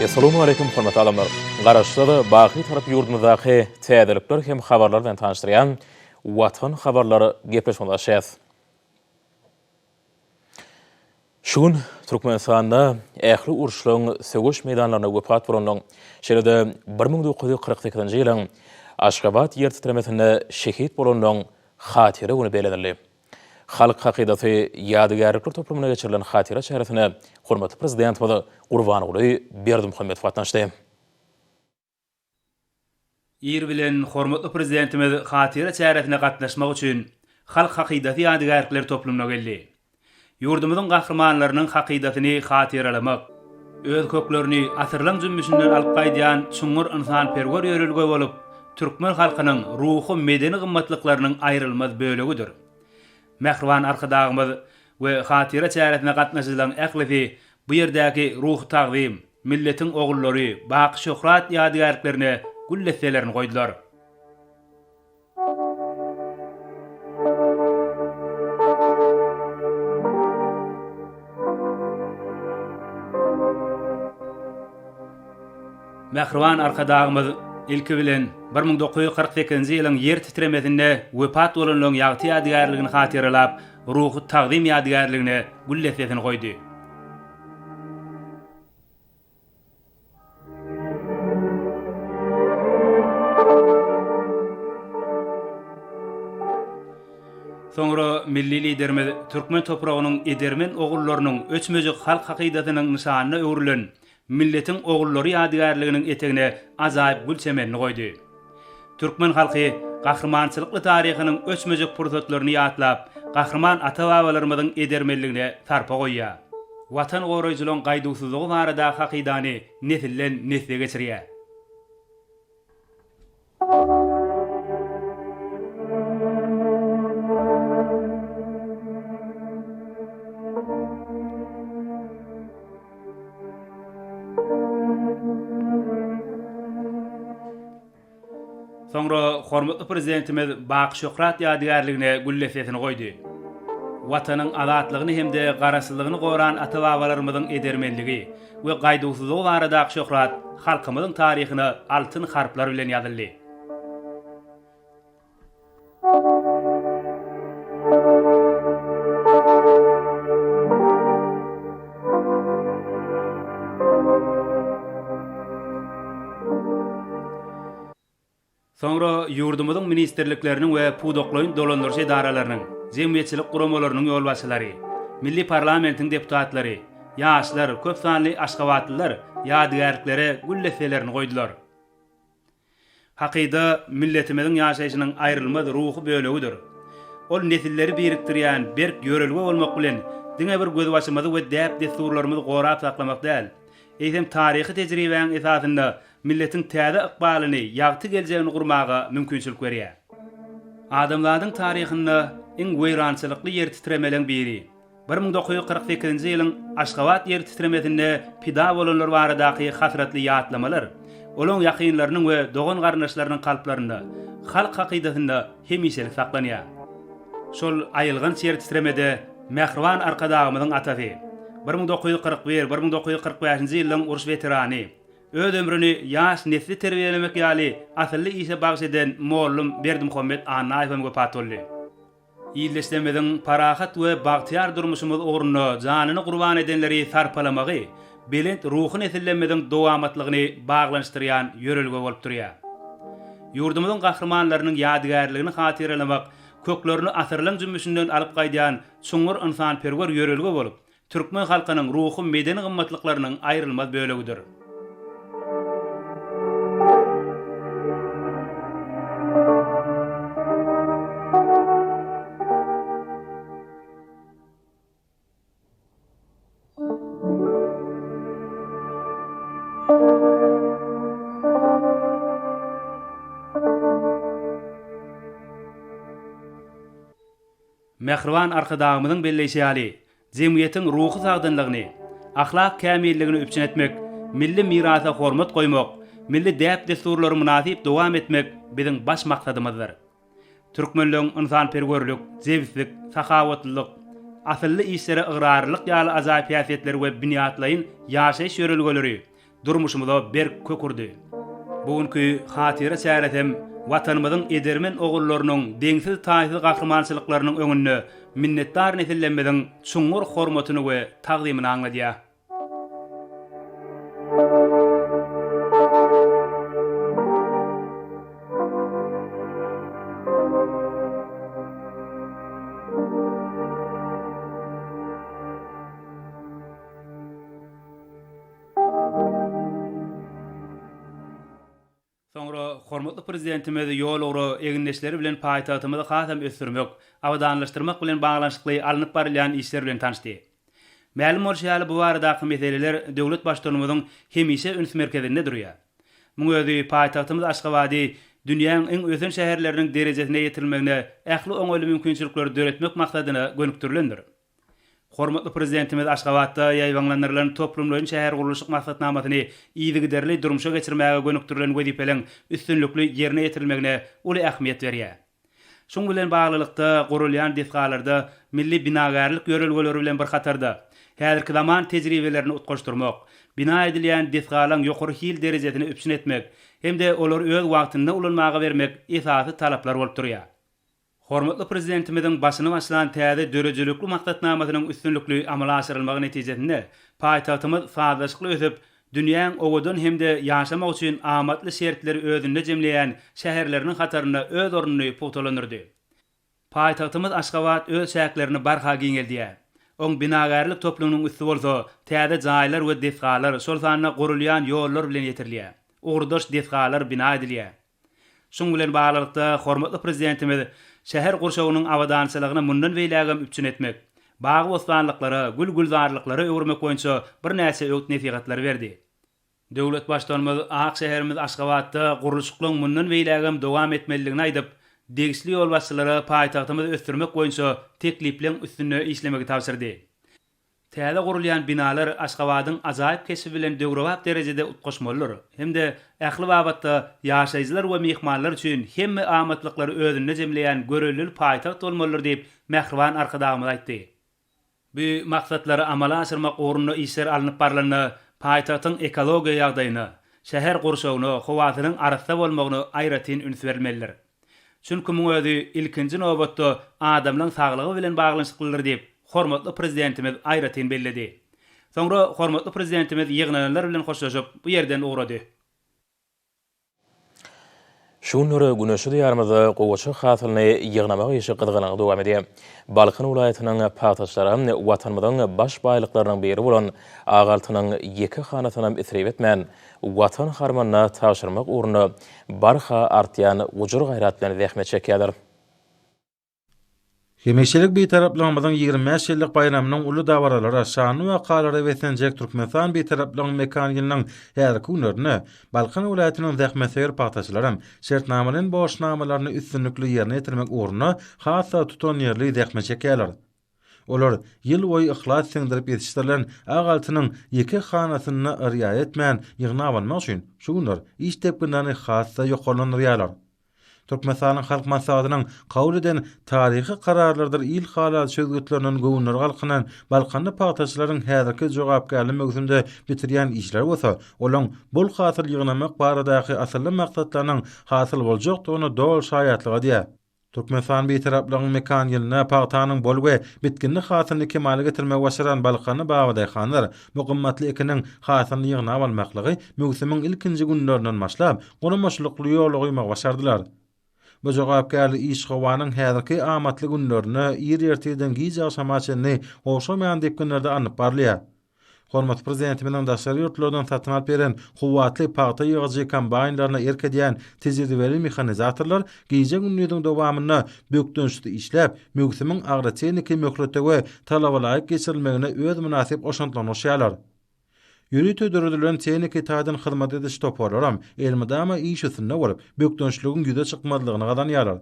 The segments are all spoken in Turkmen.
Assalamu alaykum hormatly adamlar. Garaşda baky tarap ýurdumyzdaky täzelikler hem habarlar bilen tanışdyrýan Watan habarlary gepleşmekdeşýär. Şugun Türkmenistanda ähli uruşlaryň söwüş meýdanlaryna wepat bolanyň şeýle-de 1948-nji ýylyň Aşgabat ýer titremesinde şehit bolanyň hatyry güni beledildi. Halk hakydaty ýadygärlikler toplumuna geçirilen hatyra şerefine hormatly prezident boly Gurbanyguly Berdimuhammedow gatnaşdy. Ýer bilen hormatly prezidentimiz hatyra şerefine gatnaşmak üçin halk hakydaty ýadygärlikler toplumuna geldi. Ýurdumyzyň gahrmanlarynyň hakydatyny hatyralamak, öz köklerini asyrlaň jümmüşinden alyp gaýdýan çuňur insan-perwer ýörelge bolup, türkmen halkynyň ruhy medeni gymmatlyklarynyň aýrylmaz bölegidir. Mehriban arkadağımız we hatyra şerefine gatnaşylan ählisi bu ýerdäki ruh tagwim, milletin ogullary, baky şöhrat ýadygärliklerine gülleselerini goýdular. Mehriban arkadağımız ilki bilen 1948-nji ýylyň ýer titremesinde wepat bolanyň ýagty ýadygärligini hatyralap, ruhy tagwim ýadygärligine güllesesini goýdy. Soňra milli liderimiz türkmen toprağynyň edermen ogullarynyň öçmejek halk hakydatynyň nişanyna öwrilen milletin ogullary ýadygärliginiň etegine azaýyp gülçemenini goýdy. Türkmen halky gahrmançylykly taryhynyň öçmejek pursatlaryny ýatlap, gahrman ata-babalarymyzyň edermenligine tarpa goýýar. Watan goraýjylygyň gaýdusuzlygy barada hakydany nesilden nesle geçirýär. Soňra hormatly prezidentimiz baky şöhrat ýadygärligine güllesesini goýdy. Watanyň azatlygyny hemde garasylygyny goran ata-babalarymyzyň edermenligi we gaýdusuzlygy barada şöhrat halkymyzyň taryhyna altyn harplar bilen ýazyldy. Soňra ýurdumyzyň ministerlikleriniň we pudoklaryň dolandyrjy edaralarynyň, jemgyýetçilik guramalarynyň ýolbaşçylary, milli parlamentiň deputatlary, ýaşlar, köp sanly Aşgabatlylar ýadygärliklere gülleselerini goýdular. Hakyda milletimiziň ýaşaýyşynyň aýrylmaz ruhy bölegidir. Ol nesilleri birikdirýän berk ýörelge bolmak bilen diňe bir göz başymyzy we däp desturlarymyzy gorap saklamak däl. Eýsem taryhy tejribeň esasynda milletin täze ykbalyny, ýagty geljegini gurmaga mümkinçilik berýär. Adamlaryň taryhynda iň weýrançylykly ýer titremeleň biri 1948-nji ýylyň Aşgabat ýer titremesinde pida bolanlar baradaky hasratly ýatlamalar, olaň ýakynlarynyň we dogan garnaşlarynyň kalplarynda, halk hakydasynda hemişelik saklanýar. Şol aýylgan ýer titremede Mehriban arkadağımyzyň atasy 1941-1945-nji ýylyň uruş veterany, öz ömrüni ýaş nesli terbiýelemek ýaly asylly işe bagş eden mollum Berdimuhammedow Anaýew wepat boldy. Ýylleşlemediň parahat we bagtyar durmuşymyz ugruna janyny gurban edenleri sarpalamagy, belent ruhy nesillenmediň dowamatlygyny baglanşdyrýan ýörelge bolup durýar. Ýurdumyzyň gahrmanlarynyň ýadygärligini hatyralamak, köklerini asyrlaň jümmüşinden alyp gaýdýan çuňur insan-perwer ýörelge bolup, türkmen halkynyň ruhy medeni gymmatlyklarynyň aýrylmaz bölegidir. Mehriban arkadağımyzyň belleşýäli, jemgyýetiň ruhy sagdynlygyny, ahlak kämilligini üpçün etmek, milli mirasa hormat goýmak, milli däp desturlary münasip dowam etmek biziň baş maksadymyzdyr. Türkmenliň insan-perwerlik, zewslik, sahawatlyk, asylly işlere ıgrarlyk ýaly azapiýetleri we biniatlaryň ýaşaýyş ýörelgeleri, durmuşumyza berk kökürdi. Bugünkü hatira çäretem watanymyzyň edermen ogullarynyň deňsiz taýsy gahrymançylyklarynyň öňünde minnetdar nesillenmediň çuňur hormatyny we tagdymyny aňladýar. Soňra hormatly prezidentimiz ýol eginleşleri bilen paýtagtymyzy hasam ösdürmek, awadanlaşdyrmak bilen baglanyşykly alınıp barylýan işler bilen tanışdy. Ma'lum bolýaly bu barada meseleler döwlet başçylygymyzyň hemişe üns merkezinde durýar. Muňa özi paýtagtymyz Aşgabaty dünýäniň iň ösen şäherleriniň derejesine ýetilmegine ähli oňaýly mümkinçilikleri döretmek maksadyna gönükdirilendir. Hormatly prezidentimiz Aşgabatda ýaýwanlandyrylan toplumlaryň şäher guruluşy maksatnamasyny ýygyderli durmuşa geçirmäge gönükdirilen wezipeleň üstünlikli ýerine ýetirilmegine uly ähmiýet berýär. Şoň bilen baglylykda gurulýan defgalarda milli binagarlyk ýörelgeleri bilen bir hatarda häzirki zaman tejribelerini utgaşdyrmak, bina edilýän defgalaryň ýokary hil derejesine üpsün etmek hemde olar öz wagtynda ulanmaga bermek esasy talaplar bolup durýar. Hormatly prezidentimiziň başyny başlan täze dörejelikli maksatnamasynyň üstünlikli amala aşyrylmagy netijesinde paýtagtymyz fazlaşykly ösüp, dünýäň owadan hemde ýaşamak üçin amatly şertleri özünde jemleýän şäherleriniň hataryna öz ornuny pogtalanyrdy. Paýtagtymyz Aşgabat öz şäherlerini barha giňeldýär. Oň binagarlyk toplumynyň üstü bolsa, täze jaýlar we defgalar şol sanyna gurulýan ýollar bilen ýetirliýär. Ugrudaş defgalar bina edilýär. Şoň bilen baglykda hormatly prezidentimiz şäher gurşawynyň awadançylygyna mundan beýlägem üpçün etmek, bagy bostanlyklary, gül-gülzarlyklary öwürmek boýunça bir näçe öwt nesihatlar berdi. Döwlet başçylygymyz Ak şäherimiz Aşgabatda guruluşyklaryň mundan beýlägem dowam etmeliligini aýdyp, degisli ýol başçylary paýtagtymyzy ösdürmek boýunça teklipliň üstüne işlemegi tapşyrdy. Täze gurulýan binalar Aşgabatyň ajaýyp kesip bilen döwrewap derejede utgaşmalylar. Hemde ähli wabatda ýaşaýjylar we mehmanlar üçin hemme amatlykları özünde jemleýän görelli paýtagt bolmalylar diýip Mähriban arkadagymyz aýtdy. Bu maksatlary amala aşyrmak ugrunda işler alınıp barylany, paýtagtyň ekologiýa ýagdaýyny, şäher gurşawyny, howasynyň arasda bolmagyny aýratyn üns bermeliler. Çünki muňa özi ilkinji nobatda adamlaryň saglygy bilen baglanyşyklylar diýip hormatly prezidentimiz aýratyn belledi. Soňra hormatly prezidentimiz ýygnananlar bilen hoşlaşyp bu ýerden ugrady. Şu nöre güneşi diyarımızda qoğuçu hasylyny ýygnamak işi gyzganagy dowam edýär. Balkyn welaýatynyň paýtaşlary watanymyzyň baş baýlyklarynyň biri bolan Agaltynyň 2 hanasyny isrep etmän watan harmanyna taşyrmak ugruna barha artýan ujur gaýrat bilen zähmet çekýärler. Hemişelik bir taraplanmadan 25 ýyllyk bayramynyň uly dawaralary şany we kalary wesenjek Türkmenistan bir taraplan mekanigynyň häzirki günlerine Balkan welaýatynyň zähmetseger paýtaşlarym şertnamanyň boşnamalaryny üstünlikli ýerine ýetirmek ugruna hassa tutan ýerli zähmet çekýärler. Olar ýyl boýy ihlas siňdirip ýetişdirilen Agaltynyň 2 hanasyna riýayet etmän ýygnabanmak üçin şu günler iş tepkinlerini hassa ýokalanýarlar. Türkmenistanyň halk maslahatynyň kabul eden taryhy kararlardyr il halat sözgütlerinden gowunlar galkynan Balkanly paýtaşlaryň häzirki jogapkärlik mögüsünde bitirýän işler bolsa, olaň bol hasyl ýygnamak baradaky asly maksatlarynyň hasyl boljakdygyny dol şaýatlyga diýär. Türkmenistan bir taraplyň mekanigyna paýtanyň bol we bitkinlik hasylyny kemale getirmek başaran Balkanly baýdaýhanlar mukimmatly ekiniň hasylyny ýygnap almaklygy mögüsümiň ilkinji günlerinden başlap gurulmaşlykly ýoly goýmak başardylar. Bu jogapkärlik iş howanyň häzirki amatly günlerine ýer-ýerteden giz ýaşamaçyny oşamaýan diýip günlerde anyp barlýar. Hormat prezidentimiň daşary ýurtlardan satyn alyp beren howatly paýta ýygyjy kombaýnlaryna erkedýän tejribeli mehanizatorlar gize günleriň dowamyna bökdönüşde işläp, mögüsümiň agratechniki möhletde we talabalyk geçirilmegine öz münasip oşantlanyşýarlar. Ýürüt ödürülen teknik itaatyn hyzmat ediş toparlaram, elmidama iş üstünde bolup, bökdönüşligin güde çykmadlygyny gadanýarlar.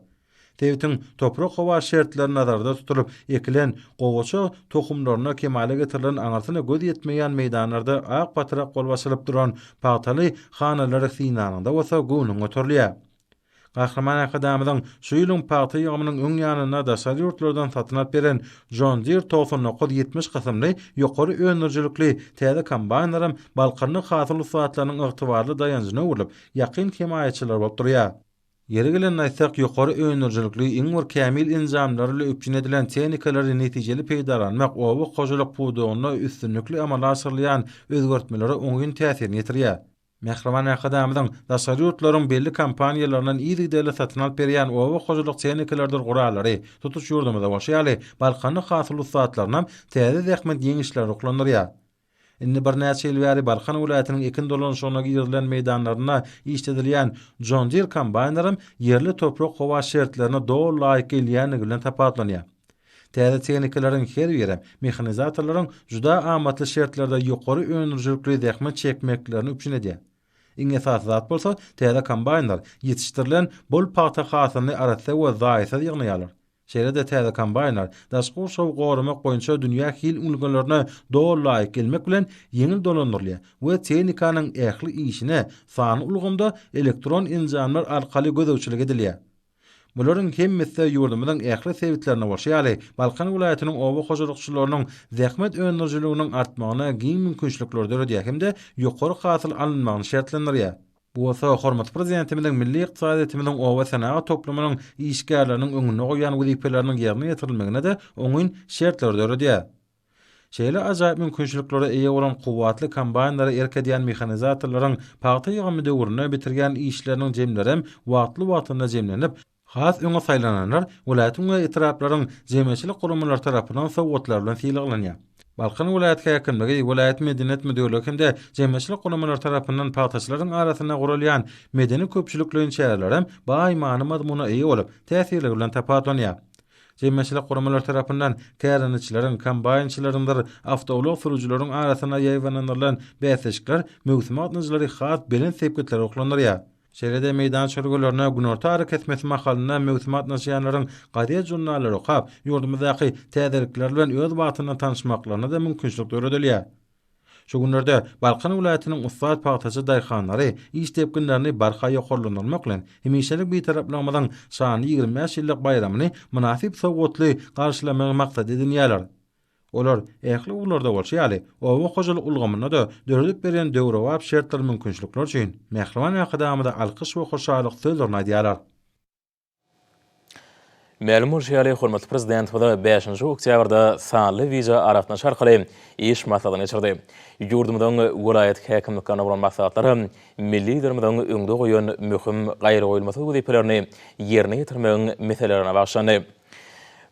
Tewtiň toprak howa şertleri nazarda tutulup, ekilen gowaça tohumlaryna kemale getirilen aňarsyna göz ýetmeýän meýdanlarda ak patrak bolup başylyp duran paýtaly hanalary synanyňda bolsa göwnüň oturlýar. Kahraman akadamynyň şu ýylyň paty ýygymynyň öň ýanyna da salyurtlardan satyn alyp beren John Deere 90-70 kysymly ýokary öňürjilikli täze kombaýnlarym balkyrny hasyl saatlarynyň ygtybarly dayanjyna urulyp ýakyn himayaçylar bolup durýar. Yeri gelen aýtsak ýokary öňürjilikli iň bir kämil injamlarly öpjün edilen tehnikalary netijeli peýdalanmak owa gojalyk pudugyna üstünlikli amal asyrlayan özgertmelere oňyn täsirini ýetirýär. Mehriman akadamynyň daşaryurtlaryň belli kampaniýalarynyň ýygy-däle satyn alyp berýän owa gojalyk tehnikalary guralary tutuş ýurdumyzda başlaýaly balkany hasyl saatlaryna täze zähmet ýeňişler uklanýar. Indi bir näçe ýyl bäri Balkan welaýatynyň ekin dolanşygyna ýygylan meýdanlaryna işledilýän John Deere kombaýnlarym yerli toprak howa şertlerine dol laýyk gelýäni bilen tapatlanýar. Täze tehnikalaryň her biri mehanizatorlaryň juda amatly şertlerde ýokary öňürjilikli zähmet çekmeklerini üçin edýär. Iň esasy zat bolsa täze kombaýnlar ýetişdirilen bol paýta hasyny aratsa we zaýsa ýygnaýarlar. Şeýle-de täze kombaýnlar daşky şow goramak boýunça dünýä hil ulgalaryna dol laýyk gelmek bilen ýeňil dolandyrylýar we tehnikanyň ähli işine sany ulgamda elektron injamlar arkaly gözewçilik edilýär. Bularyň hemmesi ýurdumyzyň ähli sebitlerine başlaýaly Balkan welaýatynyň owa gojalykçylarynyň zähmet öňürjiliginiň artmagyna giň mümkinçilikler döredýär hemde ýokary hasyl alynmagyny şertlendirýär. Bu wasa hormat prezidentimiň milli ykdysadyýetimiň owa sanagat toplumynyň işgärleriniň öňüne goýan wezipelerini ýerine ýetirilmegine de oňyn şertler döredýär. Şeýle ajaýyp mümkinçiliklere eýe bolan kuwwatly kombaýnlary erkedýän mehanizatorlaryň paýta ýygymy döwrüne bitirgen işleriniň jemleri wagtly jemlenip has öňe saýlananlar welaýatyň we etraplaryň jemgyçilik gurumlary tarapyndan sowgatlar bilen syýlaglanýar. Balkan welaýaty häkimligi welaýat medeniýet müdürlüginde jemgyçilik gurumlary tarapyndan paýtaçylaryň arasyna gurulýan medeni köpçülikliň şäherleri baýmany mazmuna eýe bolup täsirli bilen tapatlanýar. Jemgyçilik gurumlary tarapyndan käriniçilerin, kombaýnçylaryň, awtolog sürüjüleriň arasyna ýaýwanlanan bäsleşikler mögsüm atnyjlary has bilen sepketler oklanýar. Şeýle-de meýdan çörgülerine günorta hareket etmesi mahalyna mögsümat naşyanlaryň gaýda jurnallary okap, ýurdumyzdaky täzelikler bilen öz wagtyna tanışmaklaryna da mümkinçilik döredilýär. Şu günlerde Balkan welaýatynyň ustad paýtaçy daýhanlary iş tepkinlerini barha ýokarlanmak bilen hemişelik bir taraplanmadan şany 25 ýyllyk bayramyny münasip sowgatly garşylamagy maksat edinýärler. Olar ähli ularda bolşaýaly, owa gojalyk ulgamyna da döredip beren döwre wap şertler mümkinçilikler üçin Mehriman akadamyda alkyş we hoşallyk sözlerini aýdýarlar. Ma'lum bolýaly hormatly prezident 5-nji oktýabrda sanly wiza aratna şarkaly iş maslahatyny geçirdi. Ýurdumyzyň welaýat häkimlikine bolan maksatlary milli liderimiziň öňde goýan möhüm gaýry goýulmasy wezipelerini ýerine ýetirmegiň meselelerine başlandy.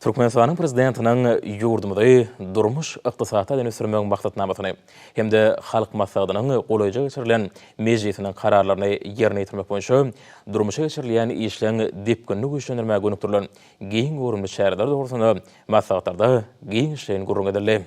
Türkmenistanyň prezidentiniň ýurdumyzy durmuş ykdysaty dönüşdirmegiň maksatnamasy hemde halk maslahatynyň golaýja geçirilen mejlisiniň kararlaryny ýerine ýetirmek boýunça durmuşa geçirilen işleň dipkinni güýçlendirmäge gönükdirilen giň gorumly şäherler dogrusynda maslahatlarda giň işleň gurrun edildi.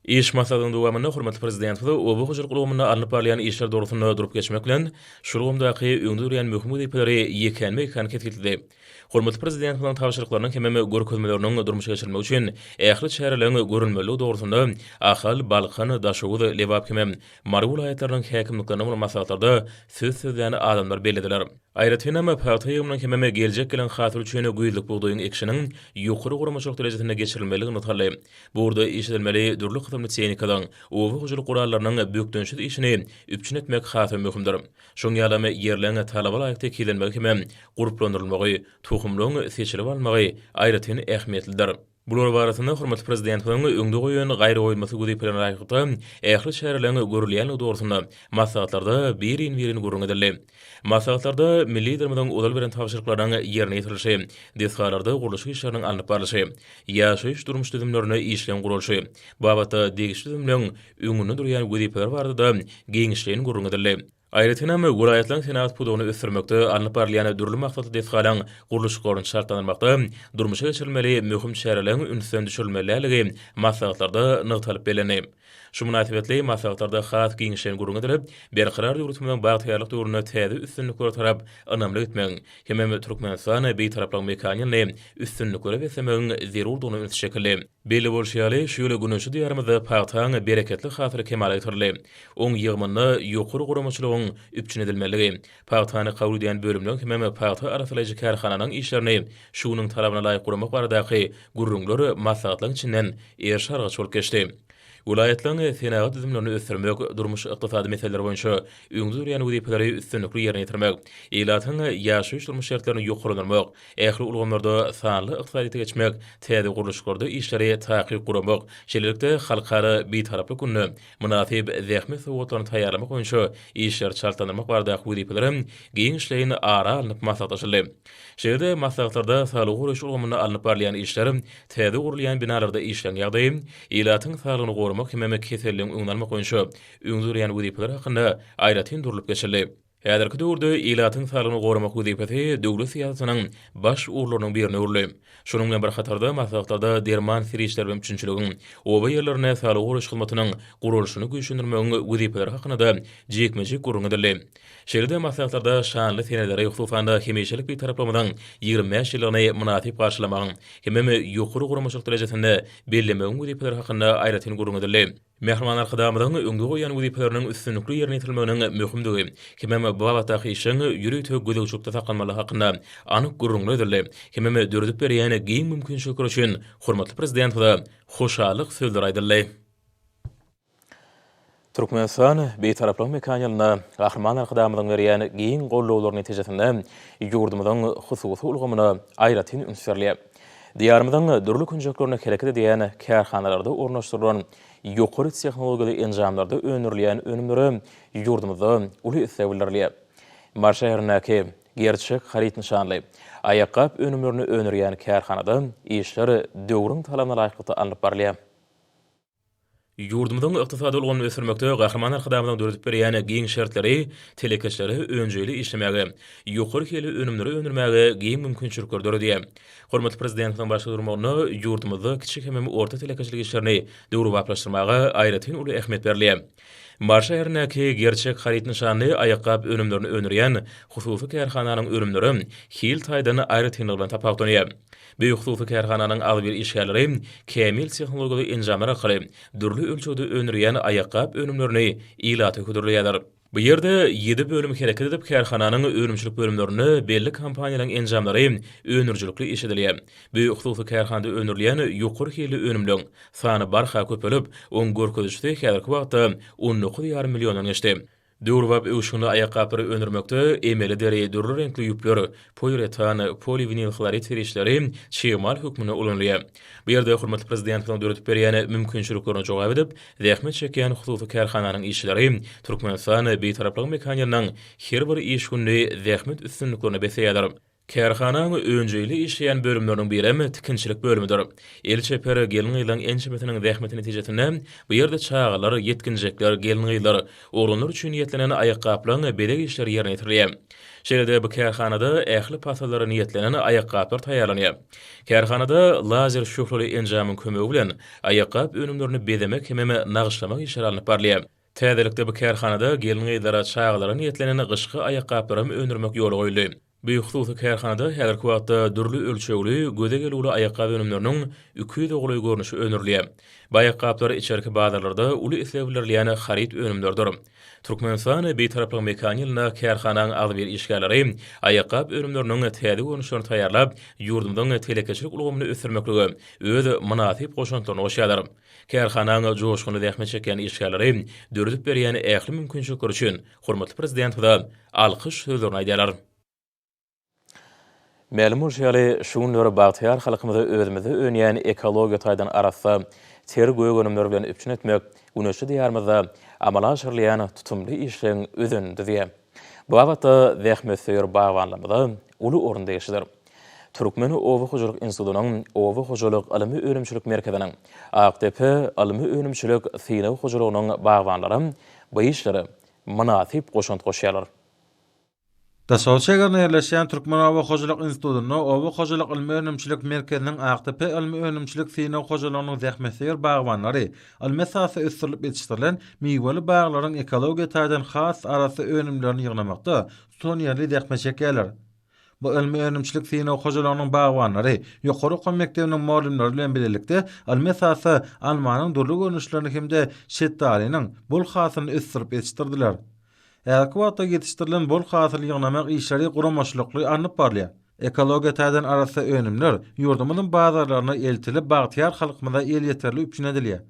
İş maslahatynyň dowamyny hormatly prezident we owa gojalyk ulgamyna alınıp barýan işler dogrusynda durup geçmek bilen şurgumdaky öňde durýan möhüm wezipeleri ýekenme hareket edildi. Hormatly prezident bilen tapşyryklarynyň hemme görkezmeleriniň durmuşa geçirilmegi üçin ähli şäherleriň görünmeligi dogrusynda ahal Balkan daşawy lewap hemem Mary welaýatlarynyň häkimliklerine bolan maslahatlarda söz söýleýän adamlar belediler. Aýratynda paýta ýygymynyň hemme geljek gelen hatyr üçin güýçlük boldugyň ekşiniň ýokary guramaçlyk derejesinde geçirilmeligi unutuldy. Burada işledilmeli dürli kysymly tehnikalaryň owa gojalyk gurallarynyň bökdönşi işini üpçün etmek hatyr möhümdir. Şoň ýalamy ýerlerine talaba laýyk kilenmegi hemem guruplandyrylmagy, tohumlaryň seçilip almagy aýratyn ähmiýetlidir. Bular barasynda hormatly prezidentiň öňde goýan gaýry goýulmasy wezipelerini aýkyrda ähli şäherleriň görülýän dogrusynda maslahatlarda birin gurrun edildi. Maslahatlarda milli liderimiziň odal beren tapşyryklaryň ýerine ýetirilişi, desgalarda guruluş işleriniň alınıp barlyşy, ýaşaýyş durmuş düzümlerini işleň gurulşy, babata degişli düzümleň öňünde durýan wezipeler barada giň işleň gurrun edildi. Aýratynam welaýatlaryň senagat pudugyny ösdürmekde alınıp barýan dürli maksatly desgalaryň guruluş goruny şartlanmakda durmuşa geçirilmeli möhüm şäherleriň ünsünden düşürilmeliligi maslahatlarda nygtalyp beleni. Şu münasibetli maslahatlarda has giňişen gurun edilip, berqarar ýurtmanyň bagtyrlyk döwrüne täze üstünlikler tarap anamly etmek, hemem Türkmenistan bir taraplyk mekaniýany üstünlikleri besemegiň zerurdygyny öňe belli bolşýaly şu ýöle güneşi diýarmyzda paýtaň bereketli hatyry kemal ýetirli. Oň ýygmyny ýokary guramaçylygyň üpçün edilmeligi, paýtany kabul edýän bölümler hemem paýta arasylaýjy karhananyň işlerini şunyň talabyna laýyk guramak baradaky gurrunlar maslahatlaryň içinden erşarga çol geçdi. Vilayetlerin senagat düzümlerini ösürmek, durmuş iqtisadi meseleler boyunça öňde durýan wezipelери üstünlikli ýerine ýetirmek, ýylatyň ýaşaýyş durmuş şertlerini ýokarlandyrmak, ähli ulgamlarda sanly iqtisady geçmek, täze guruluşlarda işleri taýyk guramak, şeýlelikde halkara bir taraply günni münasip zähmet sowatlaryny taýýarlamak boyunça işler çaltandyrmak barada wezipelerim giň işlerini ara alınıp maslahatlaşyldy. Şeýerde maslahatlarda sağlyk guruluş ulgamyny alınıp barlayan işlerim, täze gurulýan binalarda işlen ýagdaýy, ýylatyň sağlygyny gorumak hemme keselligiň öňlenmek boyunça öňde durýan wezipeler hakynda aýratyn durulyp geçildi. Häzirki döwürde ýylatyň sağlygyny gorumak wezipesi döwlet siýasatynyň baş urlarynyň birine urly. Şonuň bilen bir hatarda maslahatlarda derman sirişler we üçinçiligiň oba ýerlerine sağlyk goruş hyzmatynyň gurulşyny güýçlendirmegiň wezipeleri hakynda jekmejek gurrun edildi. Şeýlede maslahatlarda şanly seneleri ýokdufanda hemeşelik bir taraplamadan 25 ýylyny münasip garşylamagyň hemme ýokary guramaçylyk derejesinde bellemegiň wezipeleri hakynda aýratyn gurrun edildi. Mehmanlar hyzamynyň öňde goýan wezipeleriniň üstünlikli ýerine ýetirmeginiň möhümdigi hemme bu wagtda işin ýürüýte gödegçükde takanmaly hakynda anyk gurrun edildi. Hemme dördüp berýän giň mümkinçilikler üçin hormatly prezident we hoşalyk sözler aýdyldy. Türkmenistan bir taraplyk mekaniýalyna gahrymanlar hyzamynyň berýän giň gollawlaryň netijesinde ýurdumyzyň hususy ulgamyna aýratyn ünsürler. Diýarymyzyň dürli künjeklerine kereket edýän karhanalarda ornaşdyrylan ýokary tehnologiýaly enjamlarda öňürilýän önümleri ýurdumyzda uly islebilirler. Mar şäherindäki gerçek harit nişanly aýakap önümlerini öňürýän karhanada işler döwrüň talabyna laýyk alınıp barylýar. Ýurdumyzyň ykdysady ulgamy ösürmekde gahrymanlar hyzamynyň döredip berýän giň şertleri, telekeçleri öňjeli işlemegi, ýokary hili önümleri öňürmäge giň mümkinçilikler döredýär. Hormatly prezidentiň başlygyrmagyna ýurdumyzda kiçik hem orta telekeçilik işlerini döwrü baplaşdyrmaga aýratyn uly ähmiýet berilýär. Mar şäherindäki gerçek harit nişanly aýakap önümlerini öňürýän hususy karhananyň önümleri hil taýdan aýratyn bilen tapawdanyar. Bu hususy karhananyň az bir işgärleri kemil tehnologiýaly enjamlar arkaly dürli ölçüde öňürýän aýakap önümlerini ýylaty hödürleýärler. Bu ýerde 7 bölüm hereket edip karhananyň önümçilik bölümlerini belli kompaniýalaryň enjamlary öňürjilikli iş edilýär. Bu hususy karhanada öňürilýän ýokary hili önümlüň sany barha köpelip, oň görkezişde häzirki wagtda 19,5 million geçdi. Döwrwap öwşüňde aýakapary öňürmekde emeli deri dürli renkli ýüpler, poliuretan, polivinil chlorid serişleri çymal hökmüne ulanýar. Bu ýerde hormatly prezidentiň döredip berýän mümkinçiliklerine jogap edip, zähmet çekýän hususy karhananyň işçileri Türkmenistan bir taraplyk mekaniýanyň her bir iş günü zähmet üstünliklerini beseýärler. Karhanaň öňjeli işleýän bölümleriň biri tikinçilik bölümüdir. Elçeper gelin ýylyň ençemetiniň zähmeti netijesinde bu ýerde çağalar, yetkinjekler, gelin ýylar oğlanlar üçin niýetlenen aýakaplaryň bedeg işleri ýerine ýetirilýär. Şeýlede bu karhanada ähli pasalary niýetlenen aýakaplar taýýarlanýar. Karhanada lazer şuhly enjamyň kömegi bilen aýakap önümlerini bedemek hem nagşlamak işleri alınıp barylýar. Täzelikde bu karhanada gelin ýylara çağalara niýetlenen gyşky aýakaplarym öňürmek ýoly goýuldy. Bu hususy karhanada häzirki wagtda dürli ölçegli, göze gelýär aýakap önümleriniň üki dogly görnüşi öňürilýär. Bu aýakaplar içerki bazarlarda uly islebilirliýän harit önümlerdir. Türkmenistan bir taraplyk mekaniýalyna karhananyň az bir işgärleri aýakap önümleriniň täze görnüşlerini taýýarlap, ýurdumyzyň telekeçilik ulgamyny ösürmekligi öz münasip goşantlaryny goşýarlar. Karhananyň joşguny zähmet çekýän işgärleri döredip berýän ähli mümkinçilikler üçin hormatly prezident we alkyş sözlerini aýdýarlar. Ma'lum bolýaly şuňlary bagtyar halkymyza özümizi öňýän ekologiýa taýdan arasy ter göýgönümler bilen üpçün etmek, güneşli diýarmyzda amala aşyrylýan tutumly işleň özünde. Bu wagtda zähmet söýür bagwanlymyzda uly orunda ýaşadyr. Türkmen Owa Hojalyk Institutynyň Owa Hojalyk Alymy Önümçilik Merkeziniň AKTP Alymy Önümçilik Synaw hojalygynyň bagwanlary bu işleri münasip goşant goşýarlar. Daşaw şäherine ýerleşýän Türkmen Owa Hojalyk Institutyny Owa Hojalyk ilmi önümçilik merkeziniň AQTP ilmi önümçilik Sino Hojalygynyň zähmetseýer bagwanlary ilmi sahasy ösdirilip ýetişdirilen meýweli baglaryň ekologiýa taýdan has arasy önümlerini ýygnamakda son ýerli zähmetçekler. Bu ilmi önümçilik Sino Hojalygynyň bagwanlary ýokary okul mektebiniň muallimleri bilen birlikde ilmi sahasy almanyň durly görnüşlerini hemde şetdalynyň bol hasyny ösdirip ýetişdirdiler. Ýa-da ýetişdirilen bol hasyl ýygnamak işleri guramaşlykly anyp barlýar. Ekologiýa taýdan arasy önümler ýurdumyň bazarlaryna eltilip bagtyar halkymyza el ýeterli üpjün edilýär.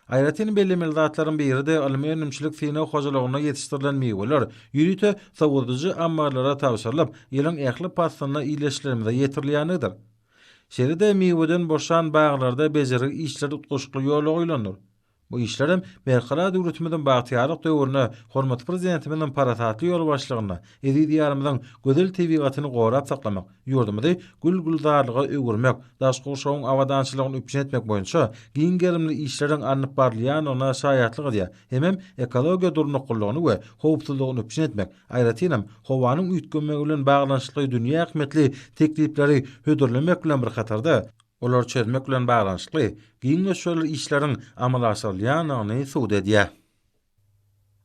Aýratyn belli mildatlaryň biri de ilmi önümçilik Sino Hojalygyna ýetişdirilen meýweler ýürüte sowudyjy ammarlara tawşyrylyp ýylyň ähli pasyna iýleşlerimize ýetirilýändir. Şeride meýweden boşan baglarda bejerik işler tutuşykly ýoly goýlandyr. Bu işlerim berkala döwletimiziň bagtyarlyk döwrüne hormat prezidentimiziň parasatly ýol başlygyna edi diýarymyzyň gözel tebigatyny gorap saklamak, ýurdumyzy gül-güldarlyga öwürmek, daşky şoň awadançylygyny üpjün etmek boýunça giň gelimli işleriň anyp barlýanyna şaýatlyk edýär. Hemem ekologiýa durnukylygyny we howpsuzlygyny üpjün etmek, aýratynam howanyň üýtgenmegi bilen baglanşykly dünýä ähmetli teklipleri hödürlemek bilen bir hatarda olar çözmek bilen baglanşykly giň şol işleriň amal aşyrylýanyny suwd edýär.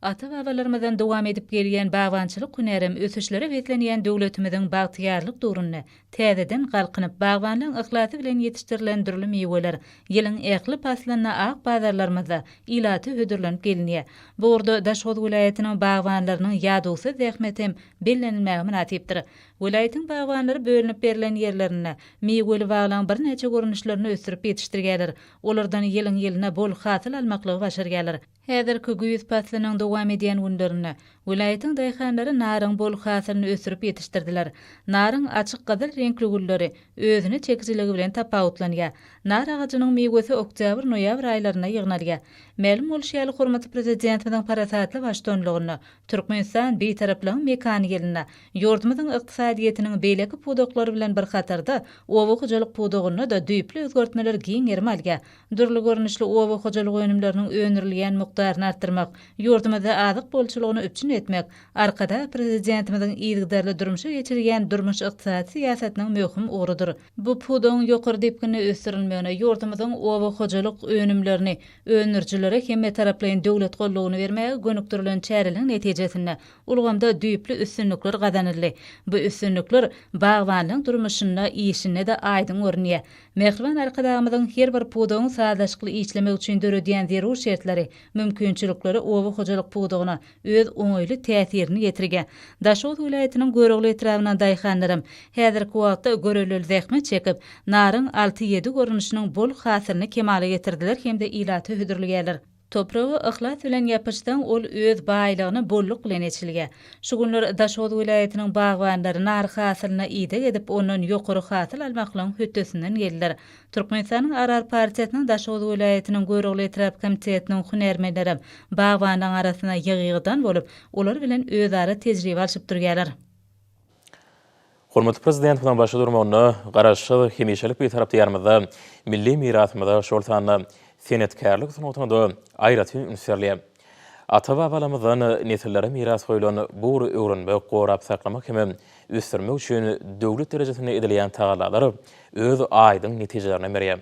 Ata-babalarymyzdan dowam edip gelýän bagwançylyk hünärem ösüşlere betlenýän döwletimiziň bagtyarlyk durunny täzeden galkynyp bagwanlyň ihlasy bilen ýetişdirilen durly meýweler ýylyň ähli paslaryna ak bazarlarymyza ilaty hödürlenip gelinýär. Bu orada Daşoz vilayatynyň bagwanlarynyň ýadusy zähmetem bellenilmäge münasipdir. Vilayatyň bagwanlary bölünip berilen ýerlerine meýweli baglaň bir neçe görnüşlerini ösdürip ýetişdirýärler. Olardan ýylyň ýylyna bol hasyl almaklygy başarýarlar. Häzirki güýüz paslarynyň dowam edýän günlerinde vilayatyň daýhanlary naryň bol hasylyny ösdürip ýetişdirdiler. Naryň açyk gyzyl renkli gülleri özüni çekiciligi bilen tapawutlanýar. Nar ağacynyň meýwesi oktyabr-noýabr aýlaryna ýygnalýar. Ma'lum bolýar hormatly prezidentimiziň parasatly başdanlygyny Türkmenistan beýtaraplygyň mekany ýerine ýurdumyzyň ykdysadyýetiniň beýleki pudoklary bilen bir hatarda owa hojalyk pudogyny da düýpli özgertmeler giň ýermelge. Durly görnüşli owa hojalyk önümleriniň öňürilýän mukdaryny artdyrmak, ýurdumyza azyk bolçylygyny üpjün etmek, arkada prezidentimiziň ýygdarly durmuşa geçirýän durmuş ykdysady siýasatynyň möhüm uğrudur. Bu pudoň ýokary depkini ösdirilmegine ýurdumyzyň owa hojalyk önümlerini öňürjilere hemme taraplaýan döwlet gollugyny bermäge gönükdirilen çäreliň netijesinde ulgamda düýpli üstünlikler gazanyldy. Bu üstünlikler bagwanlyň durmuşyna işine de aýdyn görnýär. Mehriban arkadagymyzyň her bir pudogyň sadaşykly işlemek üçin döredýän zerur şertleri, mümkinçilikleri owa hojalyk pudogyna öz oňoýly täsirini ýetirgen. Daşoz vilayatynyň göregli etrabyna daýhanlarym häzirki wagtda görelil zähmet çekip naryň 6-7 görnüşiniň bol hasylyny kemale ýetirdiler hemde ilaty hödürlügerler. Toprağı ihlas bilen ýapyşdan ol öz baýlygyny bolluk bilen eçilýär. Şu günler Daşoz vilayatynyň bagwanlary nar hasylyna ýyda edip onuň ýokary hasyl almaklaryň hötdesinden geldiler. Türkmenistanyň Arar partiýasynyň Daşoz vilayatynyň göregli etrap komitetiniň hünärmenleri bagwanlaryň arasyna ýygydan bolup, olar bilen özara tejribe alşyp durýarlar. Hormatly prezident bilen başa durmagyny garaşy hemişelik bir tarapda ýarmyzda milli mirasymyza şol sanyny senetkarlyk sunutyna da aýratyn ünsürlýär. Ata-babalarymyzdan nesillere miras goýulan bu öwrünmek, gorap saklamak hem ösdürmek üçin döwlet derejesinde edilýän tagalar öz aýdyň netijelerini berýär.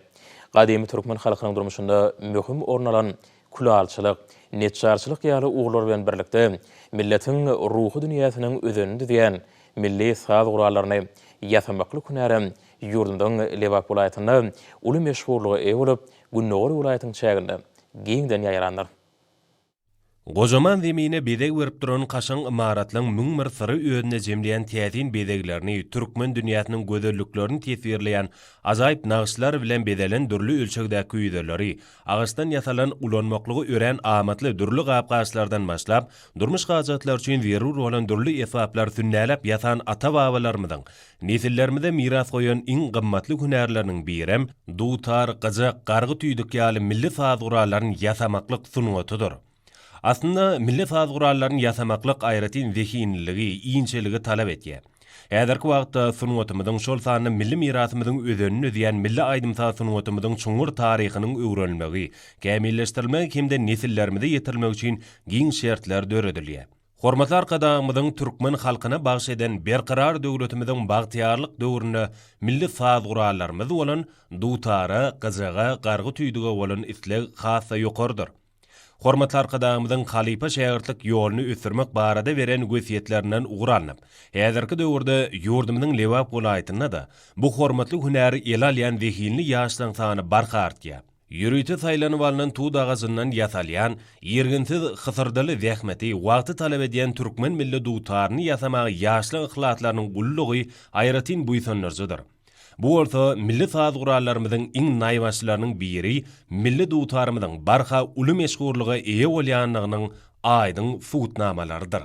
Gadymy türkmen halkynyň durmuşynda möhüm orun alan kulalçylyk, netçarçylyk ýaly uglar bilen birlikde milletiň ruhy dünýäsiniň özünde diýen milli saz guralaryny ýasamakly hünärem ýurdumyň Lebap vilayatynda uly meşhurlygy eý bolup, Günnöwür vilayatynyň çäginde giňden ýaýrandyr. Gojaman zemine bedeg berip duran kaşan imaratlaryň müňmir syry özüne jemleýän täzin bedeglerini türkmen dünýäsiniň gözelliklerini tesirleýän ajaýyp nagşylar bilen bedelen durly ölçekdäki üýderleri, agastan ýasalan ulanmaklygy ören amatly durly gapgaçlardan başlap, durmuş hajatlar üçin zerur bolan durly esaplar sünnälep ýasan ata-babalarymyzyň nesillerimize miras goýan iň gymmatly hünärleriniň birem dutar, gyjak, gargy tüýdük ýaly milli saz guralaryny ýasamaklyk sunuwatydyr. Aslında milli saz guralaryny ýasamaklyk aýratyn zehinligi, iňçeligi talap etýär. Häzirki wagtda sunwatymyzyň şol sanyny milli mirasymyzyň özünni ödýän milli aýdymsa sunwatymyzyň çuňur taryhynyň öwrenilmegi, kämilleşdirilmegi hemde nesillerimize ýetirilmegi üçin giň şertler döredilýär. Hormatly arkadaşymyzyň türkmen halkyna bagş eden berqarar döwletimiziň bagtyarlyk döwrüne milli saz gurallarymyz bolan dutara, gyjaga, gargy tüýdüge bolan isleg hassa ýokardyr. Hormatly arkadaşymyzyň halipa şäherlik ýoluny ösürmek barada beren gösiýetlerinden ugralanyp, häzirki döwürde ýurdumyzyň Lewap welaýatyna da bu hormatly hünäri el alýan zehilli ýaşlaryň sany barka artýar. Yürüyte saylanyp alynan tuğ dağazından yasalyan, yerginsiz hysyrdaly zähmeti, wagty talap edýän türkmen milli dutaryny ýasamagy ýaşly ihlatlarynyň gullugy aýratyn buýsanlarjydyr. Bu bolsa milli saz gurallarymyzyň iň naýbaşlarynyň biri, milli dutarymyzyň barha uly meşgurlygy eýe bolýanlygynyň aýdyň suwutnamalarydyr.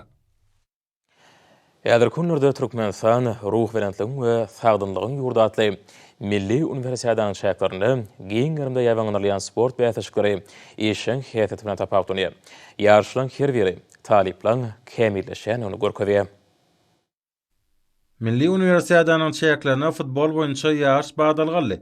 Häzir günlerde Türkmenistan ruh berentligiň we sagdynlygyň ýurdatly Milli Universitetiň şäherlerinde giň gärmde ýawaňlanýan sport bäsişleri işin häsiýeti bilen tapawdyny. Ýarşylaryň her biri taliplan kemilleşen onu görkezýär. Milli Universitetiň şäherlerine futbol boýunça ýarş bagdalgaly.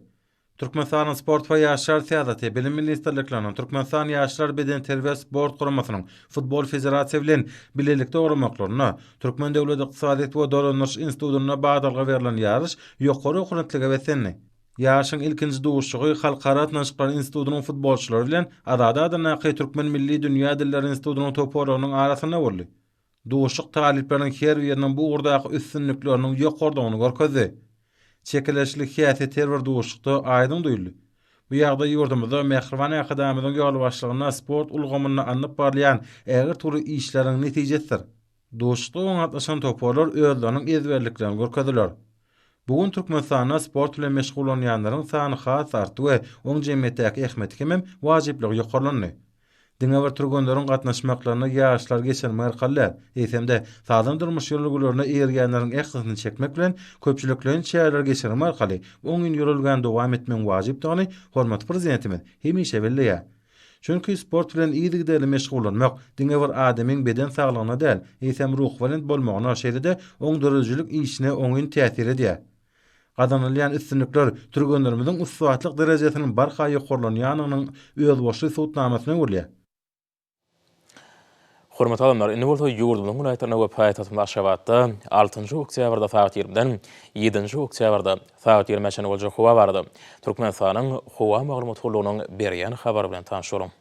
Türkmenistan Sport we Ýaşlar Siýasaty Bilim Ministrliginiň Türkmenistan Ýaşlar Beden Terbiýe Sport Guramasynyň Futbol Federasiýasy bilen bilelikde guramaklaryna Türkmen Döwlet Ykdysadyýet we Dolanýaş Institutyna bagdalga berilen ýarş ýokary okunatlyga wesenli. Ýarşyň ilkinji duşugy Halkara Atnaşyklar Institutynyň futbolçylary bilen Adada Türkmen Milli Dünýä Dilleri Institutynyň toparlarynyň arasyna boldy. Duşuk talipleriniň her biriniň bu urdaky üstünlikleriniň ýokardygyny görkezdi. Çekileşlik häsiýet terör duşukda aýdyn duýuldy. Bu ýagdaý ýurdumyzda Mehriban Akademiyanyň ýol başlygyna sport ulgamyny anyp barlayan ägir türlü işleriň netijesidir. Duşukda oňatlaşan toparlar özleriniň ezberliklerini görkezdiler. Bugun Türkmenistanda sport bilen meşgullanýanlaryň sany has artdy we oň jemgyýetdäki ähmeti hem wajipligi ýokarlandy. Diňe bir türgünleriň gatnaşmaklaryna ýaşlar geçirmek arkaly, eýsemde sazan durmuş ýolgularyna ergenleriň ähsasini çekmek bilen köpçüliklerin şäherler geçirmek arkaly oň gün ýolulgan dowam etmek wajypdygyny hormat prezidentimiz hemişe belleýär. Çünki sport bilen ýygy meşgullanmak diňe bir adamyň beden saglygyna däl, eýsem ruh bilen bolmagyna şeýle-de oň dörejlik işine oňyn täsir edýär. Gazanylýan üstünlikler türgünlerimiziň ussuwatlyk derejesiniň barha ýokarlanýanynyň öz boşy suwutnamasyna görülýär. Hormatly adamlar, indi bolsa ýurdumyň munaýatyna we paýatymyň Aşgabatda 6-njy oktýabrda saat 20-den 7-nji oktýabrda saat 20-de boljak howa bardy. Türkmenistanyň howa maglumat hulunyň berýän habary bilen tanışalım.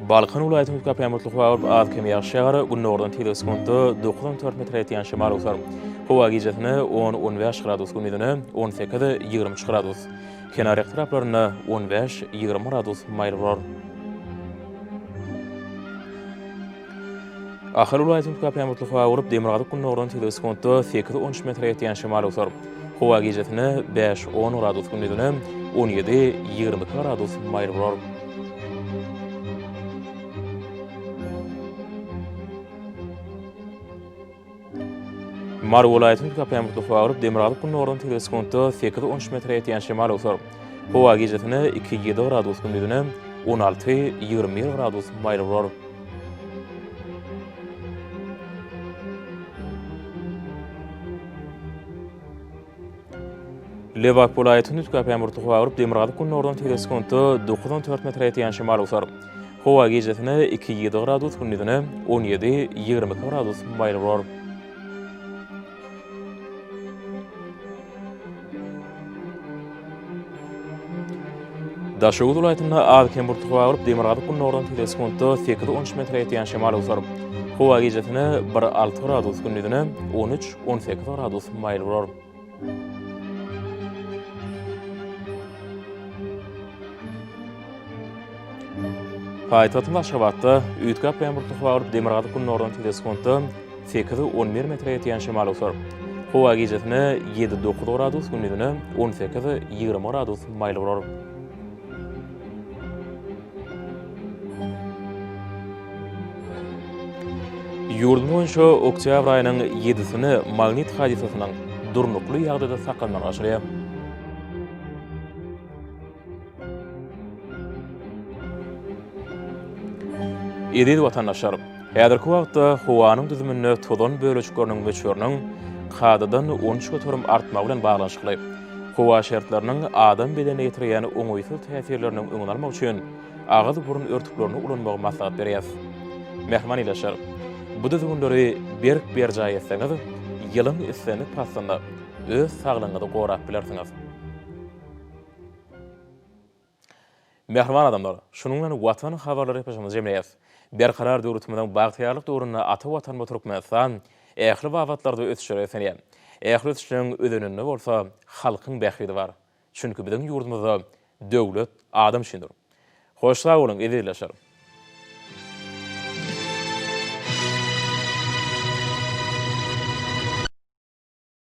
Balkan welaýatynyň Köpämurtly howa azkem ýaşary günnordan teleskopda 94 metr ýetýän şemal usar. Howa gijetini 10-15 gradus günüdini 18-20 gradus. Kenar taraplaryna 15-20 gradus maýl bolar. Ahir welaýatynyň Köpämurtly howa urup Demirgazyk günnordan teleskopda 8-13 metr ýetýän şemal usar. Howa gijetini 5-10 gradus günüdini 17-20 gradus maýl bolar. Mar welaýatynyň Köpämurtly howa urup Demirgazyk günnordan teleskopda 8-13 metr ýetýän şemal usar. Howa gijetini 2-7 gradus günüdini 16-20 gradus maýl bolar. Lewap welaýatynyň Köpämurtly howa urup Demirgazyk günnordan teleskopda 94 metr ýetýän şemal usar. Howa gijetini 2-7 gradus günüdini 17-20 gradus maýl bolar. Daşoğuz welaýatyna Azkemburtly howa urup Demirgazyk günnordan teleskopda 8-13 metr ýetýän şemal usar. Howa gijetini 1-6 gradus günüdini 13-18 gradus maýl bolar. Paýtagtyň Aşgabatda Köpämurtly howa urup Demirgazyk günnordan teleskopda 8-11 metr ýetýän şemal usar. Howa gijetini 7-9 gradus günüdini 18-20 gradus maýl bolar. Ýurdum boýunça oktýabr aýynyň 7-sini magnit hadisasynyň durnukly ýagdaýda saklanmagy başlaýar. Edil vatandaşlar, häzirki wagtda howanyň düzümine tozan bölejikleriniň meçhurnyň kadadan 13 götürüm artmagy bilen baglanyşykly. Howa şertleriniň adam bedene ýetirýän oňoýsuz täsirleriniň öňüne almak üçin agaz burun örtüklerini ulanmagy maslahat berýär. Mehman ileşer. Bu düzümleri berk berjaý etseňiz, ýylyň islenip passanda öz saglygyňyzy gorap bilersiňiz. Mehman adamlar, şunun bilen watan habarlary ýapaşymyz jemleýär. Berkarar döwletimiň bagtyarlyk döwründe ata watan Türkmenistan ähli wagtlarda ötüşýär etýär. Ähli ötüşüň ödününde bolsa halkyň bähidi bar. Çünki biziň ýurdumyzda döwlet adam şindir. Hoş sag bolun, edilýär.